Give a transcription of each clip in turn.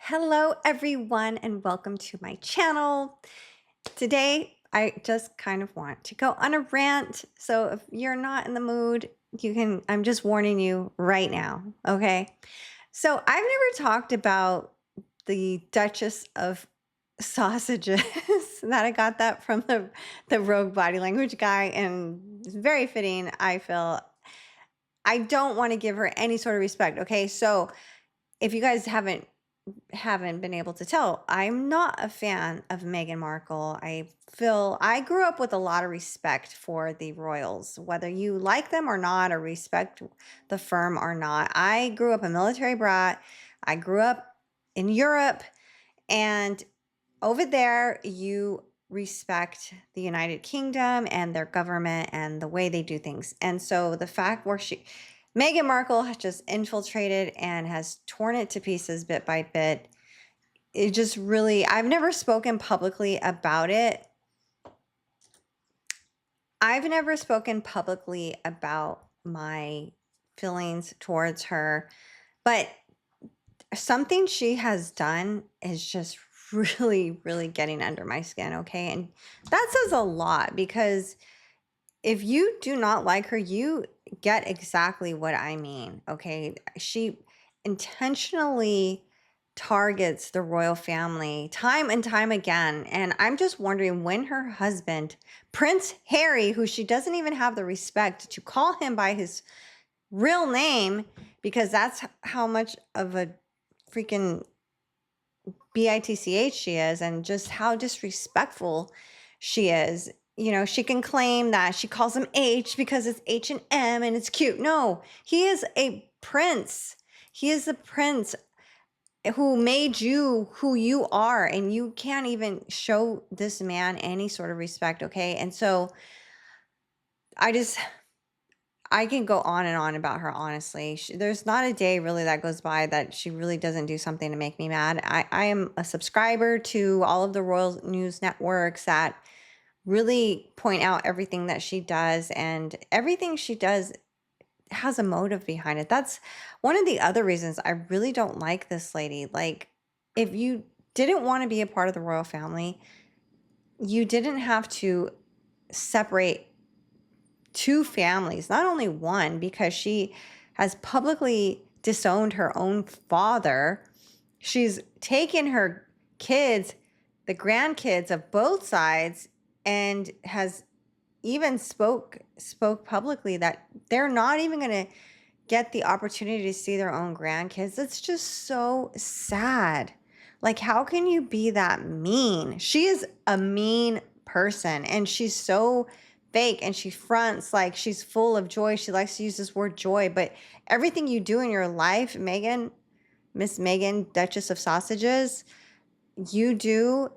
Hello, everyone, and welcome to my channel. Today, I just kind of want to go on a rant. So if you're not in the mood, I'm just warning you right now, okay? So I've never talked about the Duchess of Sausages. That I got that from the Rogue Body Language guy, and it's very fitting. I feel I don't want to give her any sort of respect, okay? So if you guys haven't been able to tell, I'm not a fan of Meghan Markle. I feel I grew up with a lot of respect for the royals, whether you like them or not, or respect the firm or not. I grew up a military brat. I grew up in Europe, and over there, you respect the United Kingdom and their government and the way they do things. And so the fact where Meghan Markle has just infiltrated and has torn it to pieces bit by bit, it just really, I've never spoken publicly about it. I've never spoken publicly about my feelings towards her, but something she has done is just really, really getting under my skin, okay? And that says a lot because if you do not like her, you get exactly what I mean, okay? She intentionally targets the royal family time and time again. And I'm just wondering when her husband, Prince Harry, who she doesn't even have the respect to call him by his real name, because that's how much of a freaking bitch she is, and just how disrespectful she is. You know, she can claim that she calls him H because it's H&M and it's cute. No, he is a prince. He is the prince who made you who you are, and you can't even show this man any sort of respect, okay? And so I can go on and on about her, honestly. There's not a day really that goes by that she really doesn't do something to make me mad. I am a subscriber to all of the royal news networks that really point out everything that she does, and everything she does has a motive behind it. That's one of the other reasons I really don't like this lady. Like, if you didn't want to be a part of the royal family, you didn't have to separate two families, not only one, because she has publicly disowned her own father. She's taken her kids, the grandkids of both sides, and has even spoke publicly that they're not even going to get the opportunity to see their own grandkids. It's just so sad. Like, how can you be that mean? She is a mean person, and she's so fake, and she fronts like she's full of joy. She likes to use this word joy, but everything you do in your life, Meghan, Miss Meghan, Duchess of Sausages, you do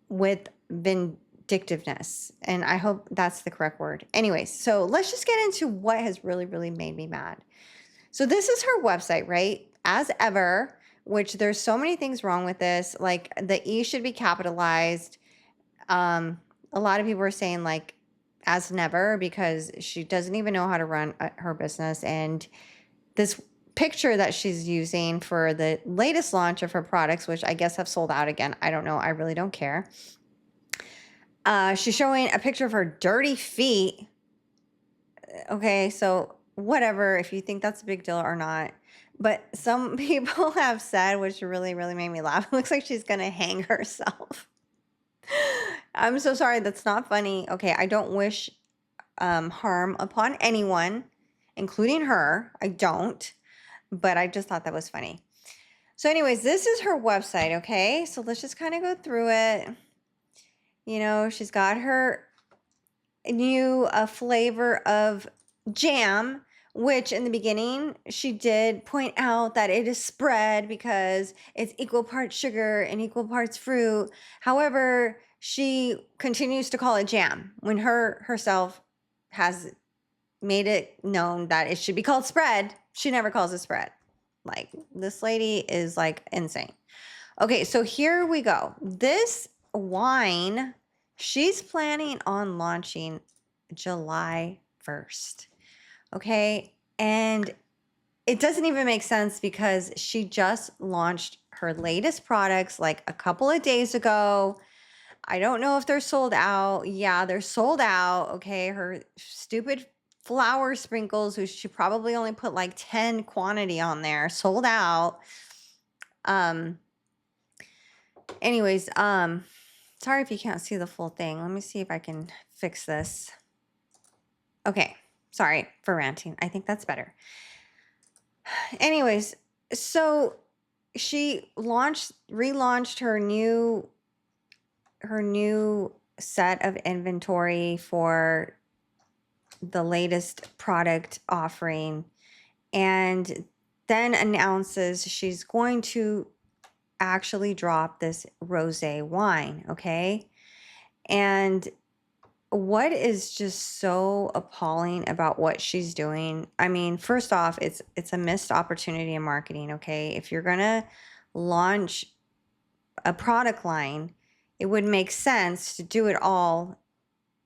with vindictiveness. And I hope that's the correct word. Anyways, so let's just get into what has really, really made me mad. So this is her website, right? As ever, which there's so many things wrong with this. Like, the E should be capitalized. A lot of people are saying like as never, because she doesn't even know how to run her business. And this picture that she's using for the latest launch of her products, which I guess have sold out again, I don't know, I really don't care. She's showing a picture of her dirty feet. Okay, so whatever, if you think that's a big deal or not. But some people have said, which really, really made me laugh, it looks like she's gonna hang herself. I'm so sorry, that's not funny. Okay, I don't wish harm upon anyone, including her. I don't, but I just thought that was funny. So anyways, this is her website, okay? So let's just kind of go through it. You know, she's got her new flavor of jam, which in the beginning she did point out that it is spread because it's equal parts sugar and equal parts fruit. However, she continues to call it jam when herself has made it known that it should be called spread. She never calls it spread. Like, this lady is like insane. Okay, so here we go. This wine, she's planning on launching July 1st. Okay, and it doesn't even make sense because she just launched her latest products like a couple of days ago. I don't know if they're sold out. Yeah, they're sold out. Okay. Her stupid flour sprinkles, which she probably only put like 10 quantity on there, sold out. Um, anyways, sorry if you can't see the full thing. Let me see if I can fix this. Okay. Sorry for ranting. I think that's better. Anyways, so she relaunched her new set of inventory for the latest product offering, and then announces she's going to actually drop this rosé wine, okay? And what is just so appalling about what she's doing? I mean, first off, it's a missed opportunity in marketing, okay? If you're going to launch a product line, it would make sense to do it all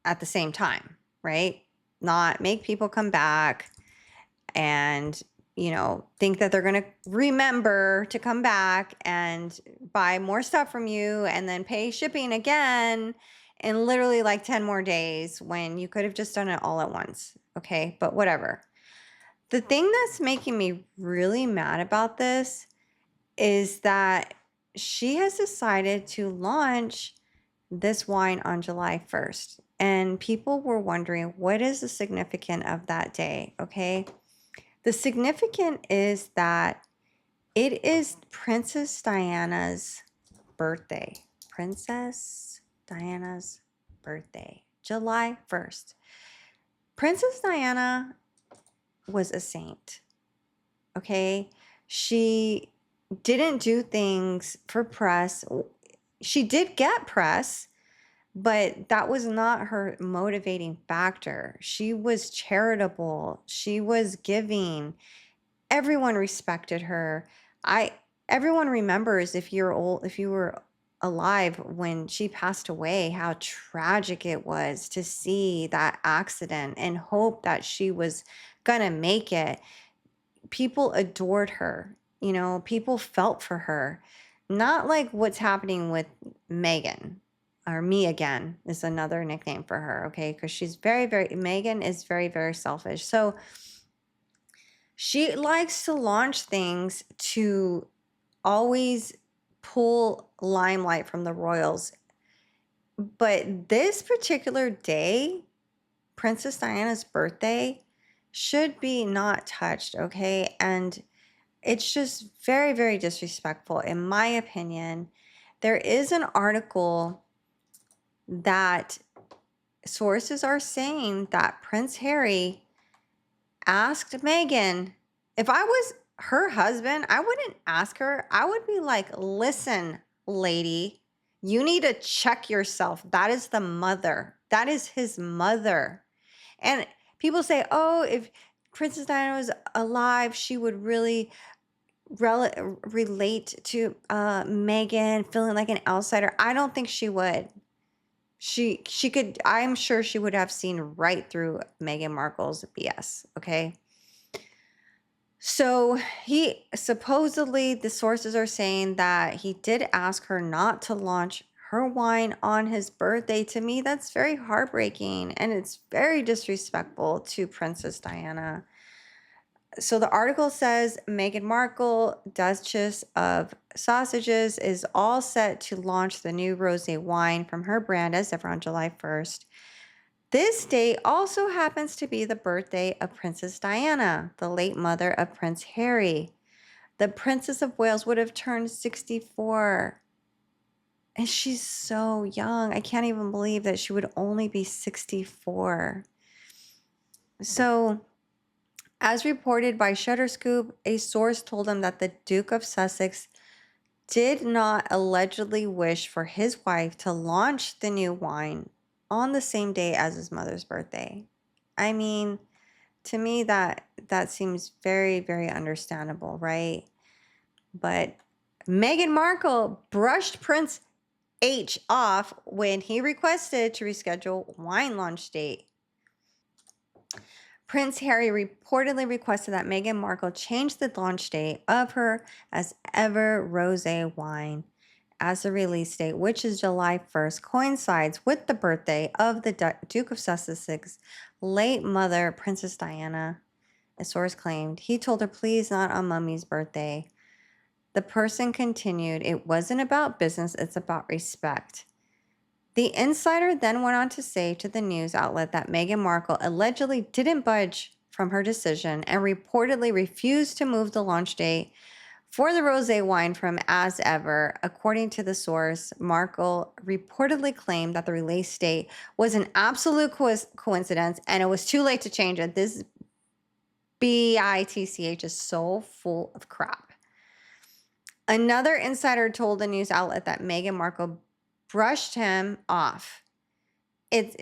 at the same time, right? Not make people come back and, think that they're going to remember to come back and buy more stuff from you and then pay shipping again in literally like 10 more days when you could have just done it all at once. Okay. But whatever. The thing that's making me really mad about this is that she has decided to launch this wine on July 1st. And people were wondering, what is the significance of that day? Okay. The significance is that it is Princess Diana's birthday. Princess Diana's birthday, July 1st. Princess Diana was a saint. Okay. She didn't do things for press. She did get press, but that was not her motivating factor. She was charitable. She was giving. Everyone respected her. Everyone remembers, if you were alive when she passed away, how tragic it was to see that accident and hope that she was gonna make it. People adored her. People felt for her. Not like what's happening with Meghan, or Me Again is another nickname for her, okay? Because she's Meghan is very, very selfish. So she likes to launch things to always pull limelight from the royals. But this particular day, Princess Diana's birthday, should be not touched, okay? And it's just very, very disrespectful, in my opinion. There is an article that sources are saying that Prince Harry asked Meghan, if I was her husband, I wouldn't ask her. I would be like, listen, lady, you need to check yourself. That is the mother. That is his mother. And people say, oh, if Princess Diana was alive, she would really relate to Meghan, feeling like an outsider. I don't think she would. She could, I'm sure she would have seen right through Meghan Markle's BS, okay? So he supposedly, the sources are saying that he did ask her not to launch her wine on his birthday. To me, that's very heartbreaking, and it's very disrespectful to Princess Diana. So the article says Meghan Markle, Duchess of Sausages, is all set to launch the new rosé wine from her brand as of on July 1st. This date also happens to be the birthday of Princess Diana, the late mother of Prince Harry. The Princess of Wales would have turned 64. And she's so young. I can't even believe that she would only be 64. So, as reported by Shutterscoop, a source told him that the Duke of Sussex did not allegedly wish for his wife to launch the new wine on the same day as his mother's birthday. I mean, to me, that seems very, very understandable, right? But Meghan Markle brushed Prince H off when he requested to reschedule wine launch date. Prince Harry reportedly requested that Meghan Markle change the launch date of her as ever rosé wine as the release date, which is July 1st, coincides with the birthday of the Duke of Sussex's late mother, Princess Diana. A source claimed. He told her, please, not on Mummy's birthday. The person continued, it wasn't about business, it's about respect. The insider then went on to say to the news outlet that Meghan Markle allegedly didn't budge from her decision and reportedly refused to move the launch date for the rosé wine from as ever. According to the source, Markle reportedly claimed that the release date was an absolute coincidence and it was too late to change it. This BITCH is so full of crap. Another insider told the news outlet that Meghan Markle brushed him off.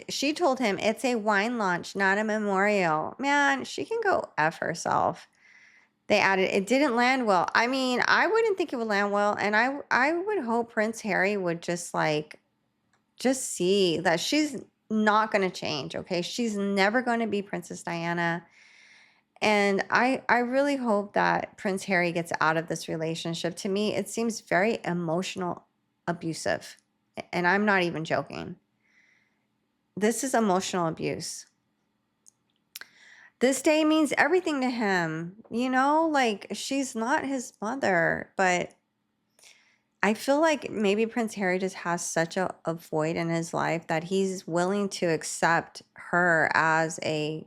She told him it's a wine launch, not a memorial. Man, she can go F herself. They added, it didn't land well. I mean, I wouldn't think it would land well. And I would hope Prince Harry would just see that she's not going to change. Okay. She's never going to be Princess Diana. And I really hope that Prince Harry gets out of this relationship. To me, it seems very emotional abusive. And I'm not even joking. This is emotional abuse. This day means everything to him. Like she's not his mother, but I feel like maybe Prince Harry just has such a void in his life that he's willing to accept her as a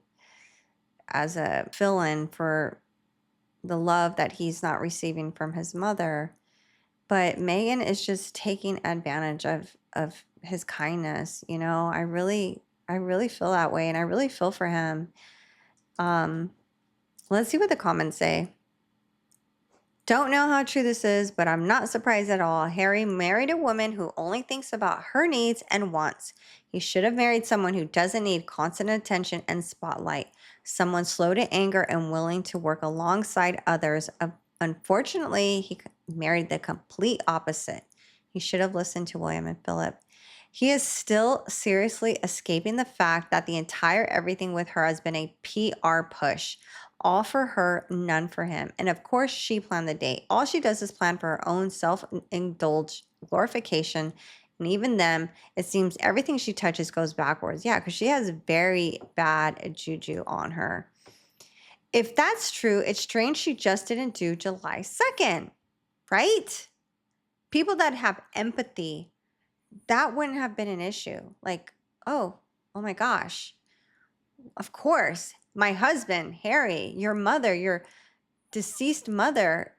fill-in for the love that he's not receiving from his mother. But Meghan is just taking advantage of his kindness. I really feel that way, and I really feel for him. Let's see what the comments say. Don't know how true this is, but I'm not surprised at all. Harry married a woman who only thinks about her needs and wants. He should have married someone who doesn't need constant attention and spotlight. Someone slow to anger and willing to work alongside others. Unfortunately, he married the complete opposite. He should have listened to William and Philip. He is still seriously escaping the fact that the entire everything with her has been a PR push. All for her, none for him. And of course, she planned the date. All she does is plan for her own self-indulged glorification. And even then, it seems everything she touches goes backwards. Yeah, because she has very bad juju on her. If that's true, it's strange she just didn't do July 2nd, right? People that have empathy, that wouldn't have been an issue. Like, oh my gosh. Of course, my husband, Harry, your mother, your deceased mother,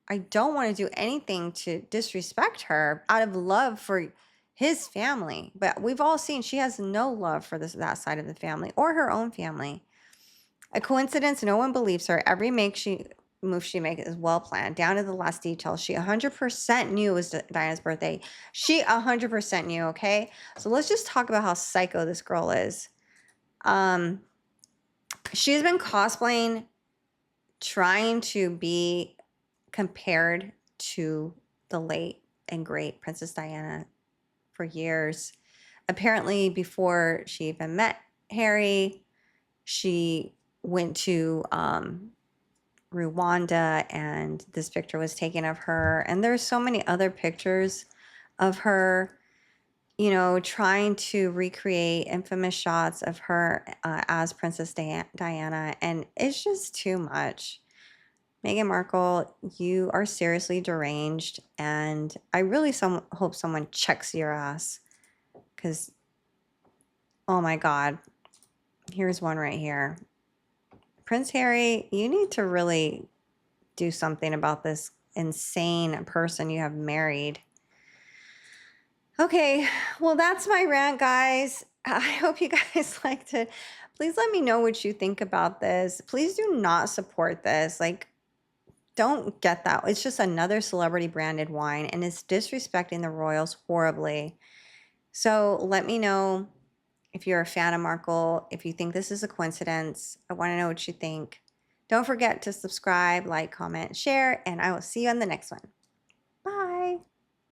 I don't want to do anything to disrespect her out of love for his family. But we've all seen she has no love for that side of the family or her own family. A coincidence, no one believes her. Every move she makes is well planned, down to the last detail. She 100% knew it was Diana's birthday. She 100% knew, okay? So let's just talk about how psycho this girl is. She's been cosplaying, trying to be compared to the late and great Princess Diana for years. Apparently, before she even met Harry, she went to Rwanda and this picture was taken of her. And there's so many other pictures of her, trying to recreate infamous shots of her as Princess Diana. And it's just too much. Meghan Markle, you are seriously deranged. And I really hope someone checks your ass. Because, oh my God, here's one right here. Prince Harry, you need to really do something about this insane person you have married. Okay, well, that's my rant, guys. I hope you guys liked it. Please let me know what you think about this. Please do not support this. Like, don't get that. It's just another celebrity branded wine and it's disrespecting the royals horribly. So let me know if you're a fan of Markle, if you think this is a coincidence. I want to know what you think. Don't forget to subscribe, like, comment, share, and I will see you on the next one.